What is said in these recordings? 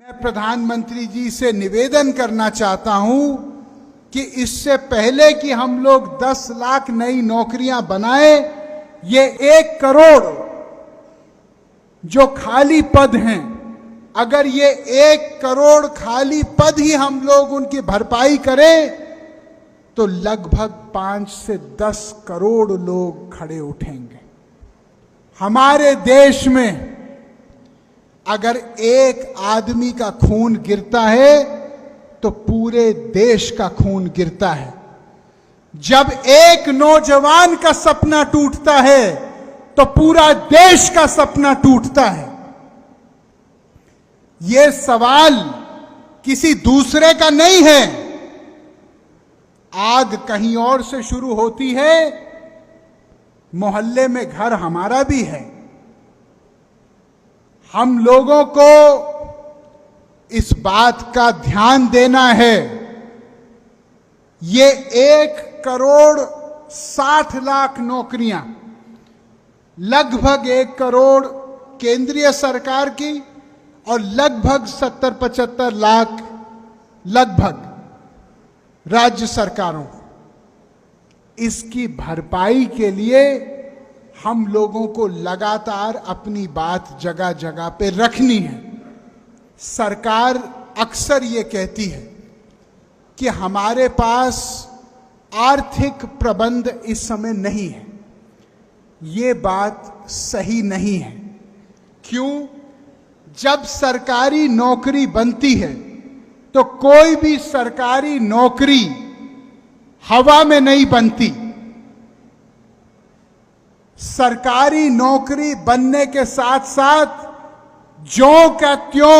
मैं प्रधानमंत्री जी से निवेदन करना चाहता हूं कि इससे पहले कि हम लोग 10 लाख नई नौकरियां बनाए, ये 1 करोड़ जो खाली पद हैं, अगर ये 1 करोड़ खाली पद ही हम लोग उनकी भरपाई करें तो लगभग 5 से 10 करोड़ लोग खड़े उठेंगे। हमारे देश में अगर एक आदमी का खून गिरता है तो पूरे देश का खून गिरता है। जब एक नौजवान का सपना टूटता है तो पूरा देश का सपना टूटता है। यह सवाल किसी दूसरे का नहीं है। आग कहीं और से शुरू होती है, मोहल्ले में घर हमारा भी है। हम लोगों को इस बात का ध्यान देना है। ये 1 करोड़ 60 लाख नौकरियां, लगभग 1 करोड़ केंद्रीय सरकार की और लगभग 70-75 लाख लगभग राज्य सरकारों को, इसकी भरपाई के लिए हम लोगों को लगातार अपनी बात जगह जगह पे रखनी है। सरकार अक्सर ये कहती है कि हमारे पास आर्थिक प्रबंध इस समय नहीं है। ये बात सही नहीं है। क्यों? जब सरकारी नौकरी बनती है तो कोई भी सरकारी नौकरी हवा में नहीं बनती। सरकारी नौकरी बनने के साथ साथ ज्यों का त्यों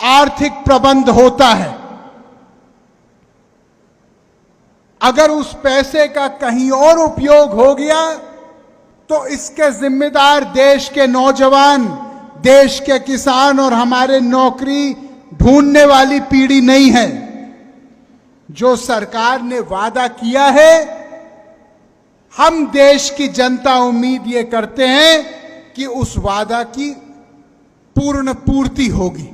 आर्थिक प्रबंध होता है। अगर उस पैसे का कहीं और उपयोग हो गया तो इसके जिम्मेदार देश के नौजवान, देश के किसान और हमारे नौकरी ढूंढने वाली पीढ़ी नहीं है। जो सरकार ने वादा किया है, हम देश की जनता उम्मीद ये करते हैं कि उस वादा की पूर्ण पूर्ति होगी।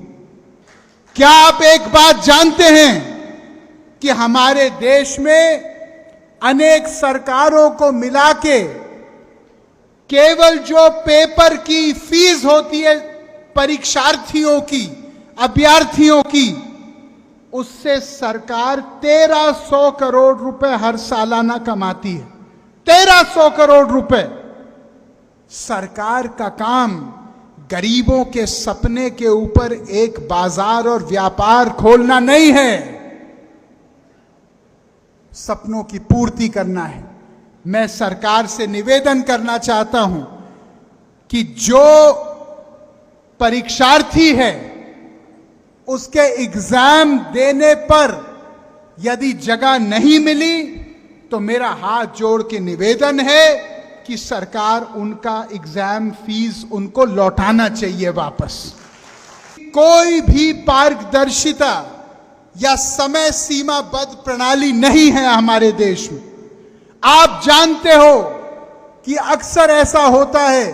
क्या आप एक बात जानते हैं कि हमारे देश में अनेक सरकारों को मिला के केवल जो पेपर की फीस होती है परीक्षार्थियों की, अभ्यर्थियों की, उससे सरकार 1300 करोड़ रुपए हर सालाना कमाती है। 1300 करोड़ रुपए। सरकार का काम गरीबों के सपने के ऊपर एक बाजार और व्यापार खोलना नहीं है, सपनों की पूर्ति करना है। मैं सरकार से निवेदन करना चाहता हूं कि जो परीक्षार्थी है उसके एग्जाम देने पर यदि जगह नहीं मिली तो मेरा हाथ जोड़ के निवेदन है कि सरकार उनका एग्जाम फीस उनको लौटाना चाहिए वापस। कोई भी पारदर्शिता या समय सीमाबद्ध प्रणाली नहीं है हमारे देश में। आप जानते हो कि अक्सर ऐसा होता है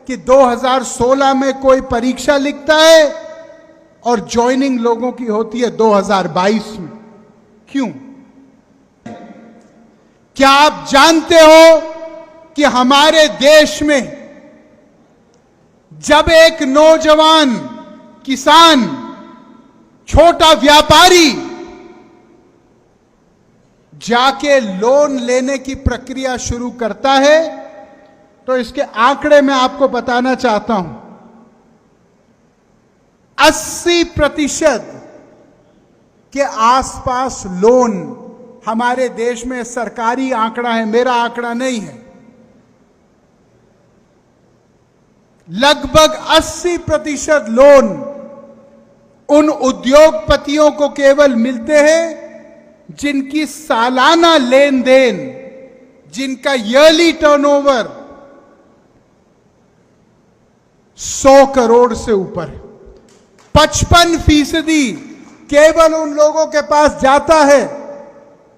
कि 2016 में कोई परीक्षा लिखता है और ज्वाइनिंग लोगों की होती है 2022 में। क्यों? क्या आप जानते हो कि हमारे देश में जब एक नौजवान किसान, छोटा व्यापारी जाके लोन लेने की प्रक्रिया शुरू करता है तो इसके आंकड़े मैं आपको बताना चाहता हूं। 80% के आसपास लोन हमारे देश में, सरकारी आंकड़ा है, मेरा आंकड़ा नहीं है, लगभग 80% लोन उन उद्योगपतियों को केवल मिलते हैं जिनकी सालाना लेन देन, जिनका ईयरली टर्नओवर 100 करोड़ से ऊपर है। 55% केवल उन लोगों के पास जाता है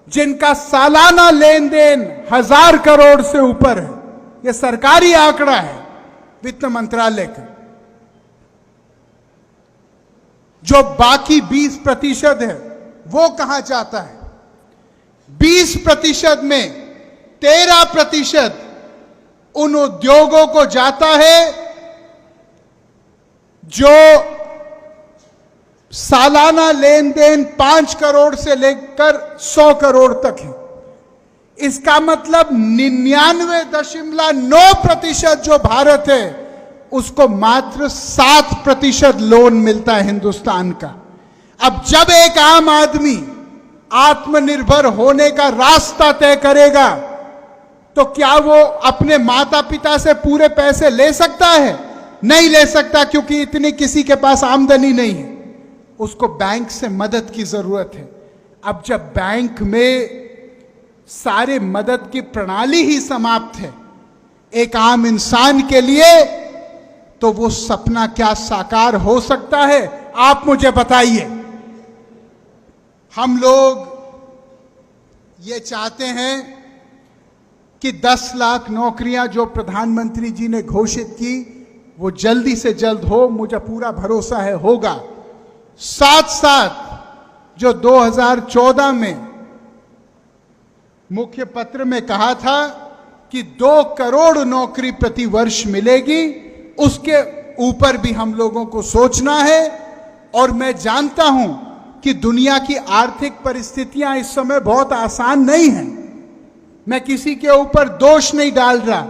जिनका सालाना लेन देन 1000 करोड़ से ऊपर है। यह सरकारी आंकड़ा है वित्त मंत्रालय का। जो बाकी 20% है वो कहां जाता है? 20% में 13% उन उद्योगों को जाता है जो सालाना लेन देन 5 करोड़ से लेकर 100 करोड़ तक है। इसका मतलब 99.9% जो भारत है उसको मात्र 7% लोन मिलता है हिंदुस्तान का। अब जब एक आम आदमी आत्मनिर्भर होने का रास्ता तय करेगा तो क्या वो अपने माता पिता से पूरे पैसे ले सकता है? नहीं ले सकता, क्योंकि इतनी किसी के पास आमदनी नहीं है। उसको बैंक से मदद की जरूरत है। अब जब बैंक में सारे मदद की प्रणाली ही समाप्त है एक आम इंसान के लिए, तो वो सपना क्या साकार हो सकता है? आप मुझे बताइए। हम लोग ये चाहते हैं कि 10 लाख नौकरियां जो प्रधानमंत्री जी ने घोषित की वो जल्दी से जल्द हो। मुझे पूरा भरोसा है होगा। साथ साथ जो 2014 में मुख्य पत्र में कहा था कि 2 करोड़ नौकरी प्रति वर्ष मिलेगी, उसके ऊपर भी हम लोगों को सोचना है। और मैं जानता हूं कि दुनिया की आर्थिक परिस्थितियां इस समय बहुत आसान नहीं हैं। मैं किसी के ऊपर दोष नहीं डाल रहा,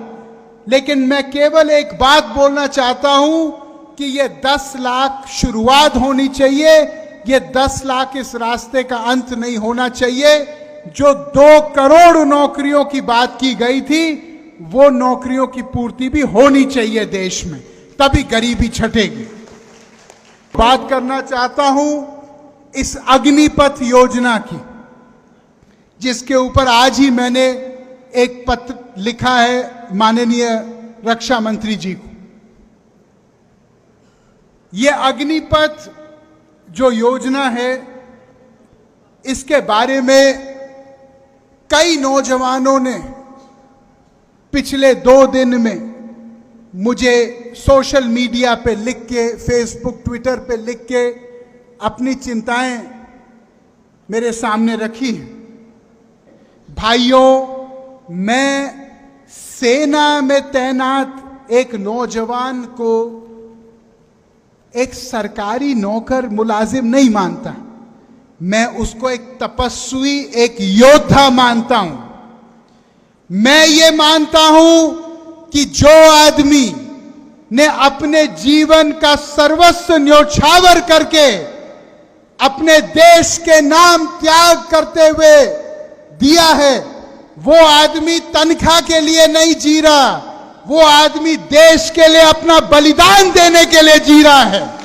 लेकिन मैं केवल एक बात बोलना चाहता हूं कि ये 10 लाख शुरुआत होनी चाहिए। ये 10 लाख इस रास्ते का अंत नहीं होना चाहिए। जो 2 करोड़ नौकरियों की बात की गई थी वो नौकरियों की पूर्ति भी होनी चाहिए देश में, तभी गरीबी छटेगी। बात करना चाहता हूं इस अग्निपथ योजना की, जिसके ऊपर आज ही मैंने एक पत्र लिखा है माननीय रक्षा मंत्री जी को। यह अग्निपथ जो योजना है, इसके बारे में कई नौजवानों ने पिछले 2 दिन में मुझे सोशल मीडिया पे लिख के, फेसबुक ट्विटर पे लिख के अपनी चिंताएं मेरे सामने रखी हैं। भाइयों, मैं सेना में तैनात एक नौजवान को एक सरकारी नौकर मुलाजिम नहीं मानता। मैं उसको एक तपस्वी, एक योद्धा मानता हूं। मैं ये मानता हूं कि जो आदमी ने अपने जीवन का सर्वस्व न्योछावर करके अपने देश के नाम त्याग करते हुए दिया है, वो आदमी तनख्वाह के लिए नहीं जी रहा, वो आदमी देश के लिए अपना बलिदान देने के लिए जी रहा है।